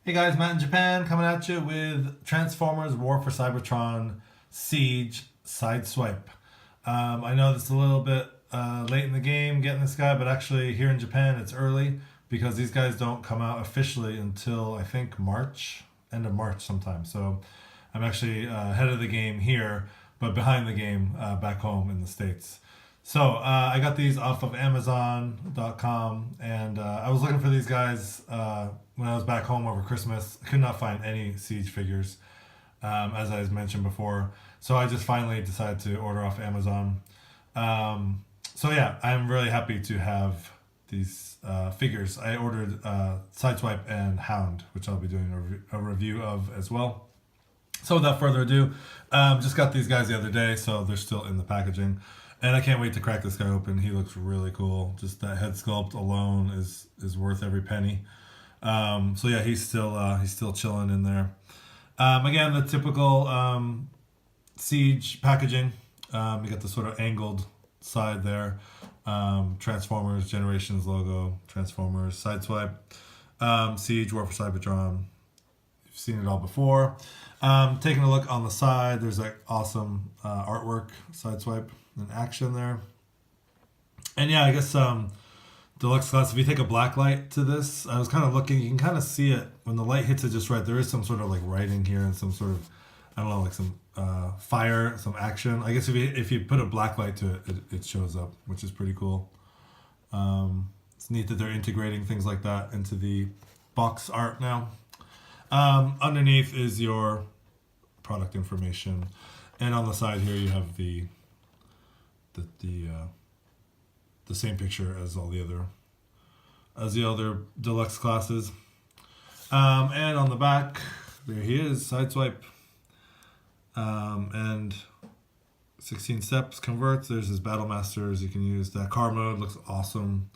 Hey guys, Matt in Japan coming at you with Transformers War for Cybertron Siege Sideswipe. I know this is a little bit late in the game getting this guy, but actually here in Japan it's early because these guys don't come out officially until I think March, end of March sometime. So I'm actually ahead of the game here, but behind the game back home in the States. So I got these off of Amazon.com, and I was looking for these guys when I was back home over Christmas. I could not find any Siege figures, as I mentioned before. So I just finally decided to order off Amazon. So yeah, I'm really happy to have these figures. I ordered Sideswipe and Hound, which I'll be doing a review of as well. So without further ado, just got these guys the other day, so they're still in the packaging. And I can't wait to crack this guy open. He looks really cool. Just that head sculpt alone is worth every penny. So yeah, he's still chilling in there. Again, the typical Siege packaging. You got the sort of angled side there. Transformers Generations logo. Transformers Sideswipe. Siege War for Cybertron. You've seen it all before. Taking a look on the side, there's like awesome artwork, Sideswipe in action there. And yeah, I guess deluxe class, if you take a black light to this, I was kind of looking, you can kind of see it when the light hits it just right. There is some sort of like writing here and some sort of, I don't know, like some fire, some action. I guess if you put a black light to it, it shows up, which is pretty cool. It's neat that they're integrating things like that into the box art now. Underneath is your product information, and on the side here you have the same picture as all the other deluxe classes. And on the back, there he is, Sideswipe. And 16 steps converts. There's his battle masters. You can use that car mode. Looks awesome.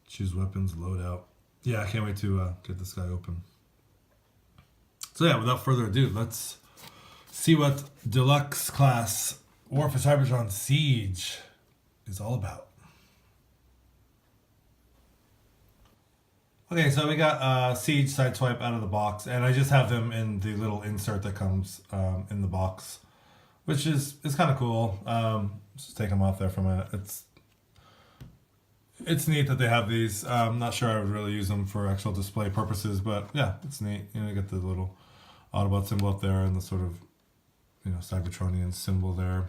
Choose weapons, loadout. Yeah, I can't wait to get this guy open. So yeah, without further ado, let's see what deluxe class War for Cybertron Siege is all about. Okay, so we got Siege Sideswipe out of the box, and I just have them in the little insert that comes in the box, which is kind of cool. Just take them off there for a minute. It's neat that they have these. I'm not sure I would really use them for actual display purposes, but yeah, it's neat. You know, you get the little Autobot symbol up there and the sort of, you know, Cybertronian symbol there.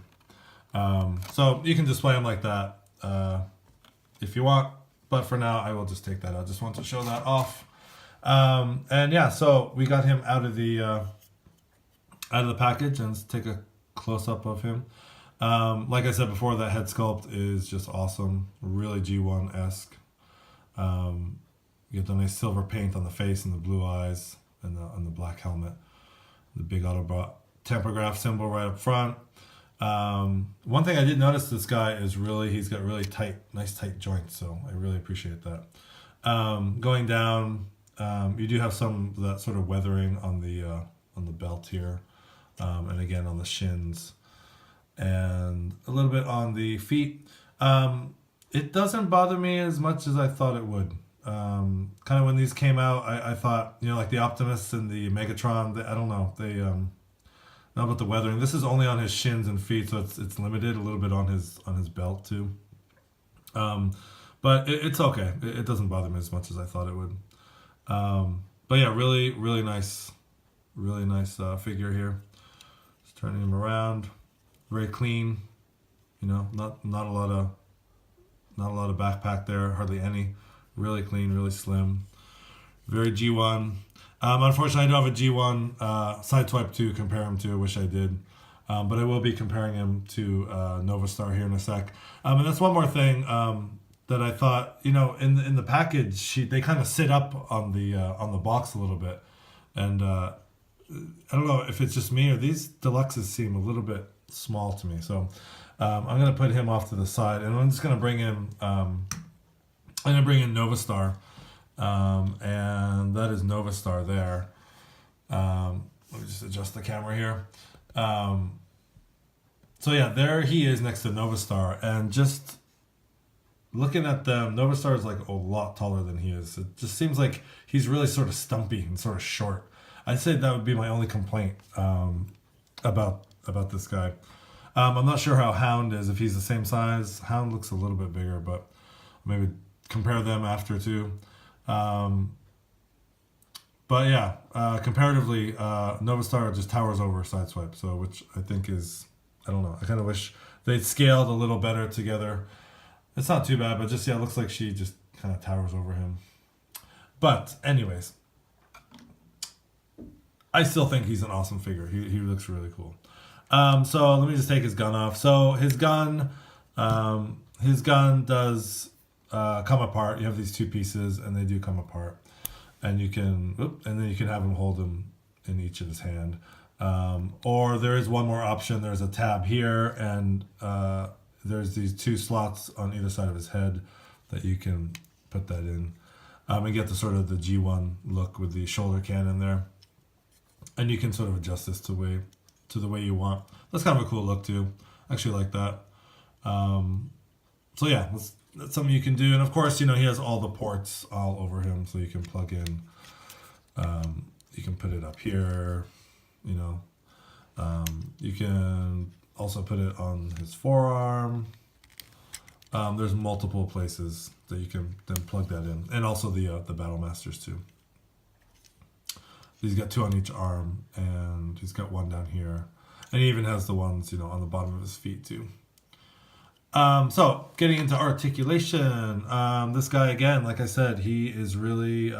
So you can display them like that if you want, but for now I will just take that out. Just want to show that off. And yeah, so we got him out of the package, and let's take a close up of him. Like I said before, that head sculpt is just awesome, really G1-esque. You get the nice silver paint on the face and the blue eyes and the black helmet, the big Autobot Tempergraph symbol right up front. One thing I did notice, this guy is he's got really nice tight joints, so I really appreciate that. Going down, you do have some of that sort of weathering on the belt here, and again on the shins, and a little bit on the feet. It doesn't bother me as much as I thought it would. Kind of when these came out, I thought, you know, like the Optimus and the Megatron, I don't know, not about the weathering. This is only on his shins and feet, so it's limited a little bit on his belt too. But it's okay. It doesn't bother me as much as I thought it would. But yeah, really nice figure here. Just turning him around, very clean. You know, not a lot of backpack there, hardly any. Really clean, really slim, very G1. Unfortunately, I don't have a G1 Sideswipe to compare him to. I wish I did. But I will be comparing him to Nova Star here in a sec. And that's one more thing that I thought, you know, in the package, they kind of sit up on the box a little bit. And I don't know if it's just me or these deluxes seem a little bit small to me. So I'm going to put him off to the side. And I'm just going to bring in Nova Star. And that is Nova Star there. Let me just adjust the camera here. So yeah, there he is next to Nova Star, and just looking at them, Novastar is like a lot taller than he is. It just seems like he's really sort of stumpy and sort of short. I'd say that would be my only complaint about this guy. I'm not sure how Hound is, if he's the same size. Hound looks a little bit bigger, but maybe compare them after too. But yeah, comparatively, Novastar just towers over Sideswipe, so which I think is, I don't know. I kind of wish they'd scaled a little better together. It's not too bad, but just, yeah, it looks like she just kind of towers over him. But anyways, I still think he's an awesome figure. He looks really cool. So let me just take his gun off. So his gun does come apart. You have these two pieces, and they do come apart. And you can, and then you can have him hold them in each of his hand. Or there is one more option. There's a tab here, and there's these two slots on either side of his head that you can put that in. And get the sort of the G1 look with the shoulder cannon there. And you can sort of adjust this to the way you want. That's kind of a cool look too. I actually like that. So yeah, that's something you can do. And of course, he has all the ports all over him, so you can plug in. You can put it up here. You can also put it on his forearm. There's multiple places that you can then plug that in, and also the Battle Masters too. He's got two on each arm, and he's got one down here, and he even has the ones on the bottom of his feet too. So getting into articulation, this guy again, like I said, he is really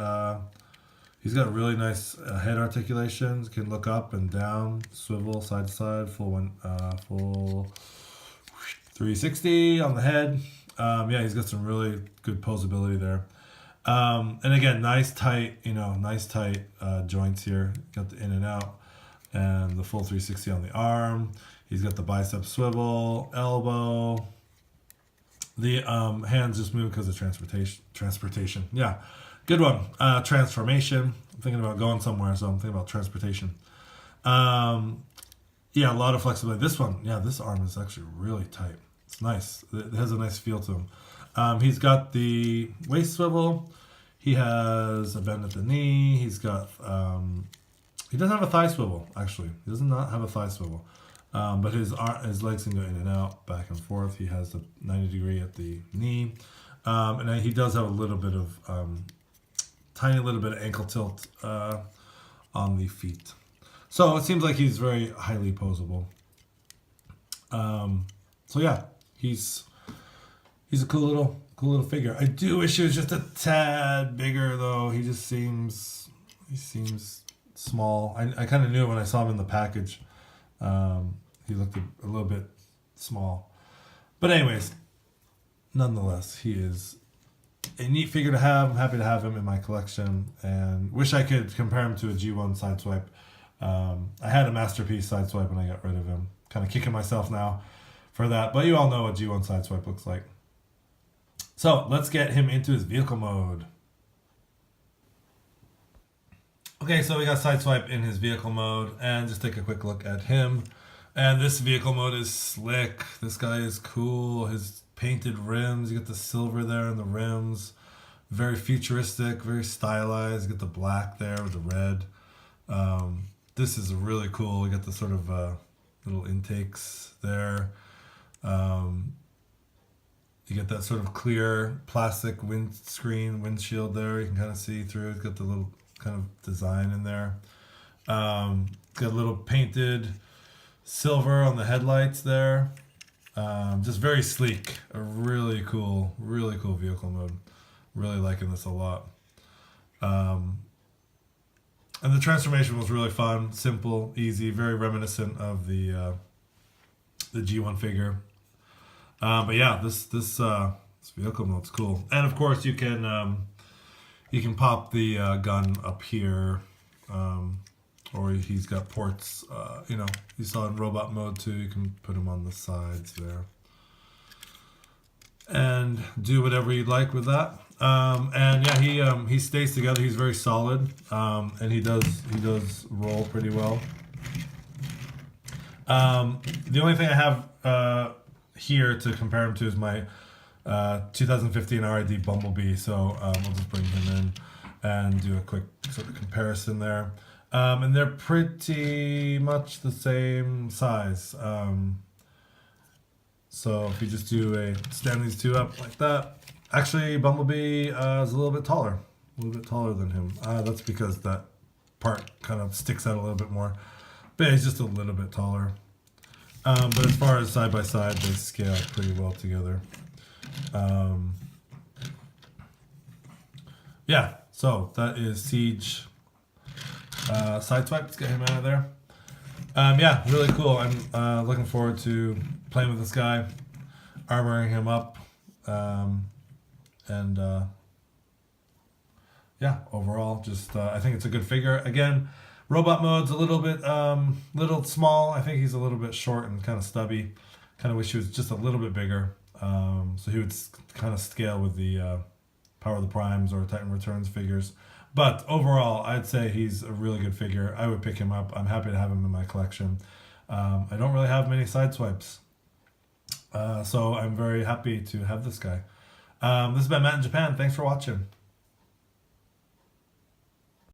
he's got really nice head articulations. Can look up and down, swivel side to side, full 360 on the head. Yeah, he's got some really good posability there. And again, nice tight joints here. Got the in and out, and the full 360 on the arm. He's got the bicep swivel, elbow. The hands just move because of transportation. Yeah, good one. Transformation. I'm thinking about going somewhere, so I'm thinking about transportation. Yeah, a lot of flexibility. This one, yeah, this arm is actually really tight. It's nice. It has a nice feel to him. He's got the waist swivel. He has a bend at the knee. He's got, he doesn't have a thigh swivel, actually. He does not have a thigh swivel. But his legs can go in and out, back and forth. He has the 90 degree at the knee. And he does have a little bit of, tiny little bit of ankle tilt on the feet. So it seems like he's very highly posable. So yeah, he's a cool little figure. I do wish he was just a tad bigger though. He seems small. I kind of knew when I saw him in the package. He looked a little bit small. But anyways, nonetheless, he is a neat figure to have. I'm happy to have him in my collection, and wish I could compare him to a G1 Sideswipe. I had a Masterpiece Sideswipe and I got rid of him. Kind of kicking myself now for that, but you all know what G1 Sideswipe looks like. So let's get him into his vehicle mode. Okay, so we got Sideswipe in his vehicle mode, and just take a quick look at him. And this vehicle mode is slick. This guy is cool. His painted rims, you get the silver there in the rims. Very futuristic, very stylized. You get the black there with the red. This is really cool. You got the sort of little intakes there. You get that sort of clear plastic windshield there. You can kind of see through. It's got the little kind of design in there. It's got a little painted silver on the headlights there. Just very sleek. A really cool vehicle mode. Really liking this a lot. And the transformation was really fun, simple, easy, very reminiscent of the G1 figure. But yeah, this vehicle mode's cool. And of course, you can pop the gun up here, or he's got ports. You saw in robot mode too. You can put him on the sides there, and do whatever you'd like with that. And yeah, he stays together. He's very solid, and he does roll pretty well. The only thing I have here to compare him to is my 2015 RID Bumblebee. So we'll just bring him in and do a quick sort of comparison there. And they're pretty much the same size. So if you just stand these two up like that, actually Bumblebee is a little bit taller than him. That's because that part kind of sticks out a little bit more, but he's just a little bit taller. But as far as side by side, they scale pretty well together. Yeah, so that is Siege Sideswipe. Let's get him out of there. Yeah, really cool. I'm looking forward to playing with this guy, armoring him up, and yeah, overall, just I think it's a good figure. Again, robot mode's a little bit little small. I think he's a little bit short and kind of stubby. Kind of wish he was just a little bit bigger, so he would kind of scale with the Power of the Primes or Titan Returns figures. But overall, I'd say he's a really good figure. I would pick him up. I'm happy to have him in my collection. I don't really have many Sideswipes, so I'm very happy to have this guy. This has been Matt in Japan. Thanks for watching.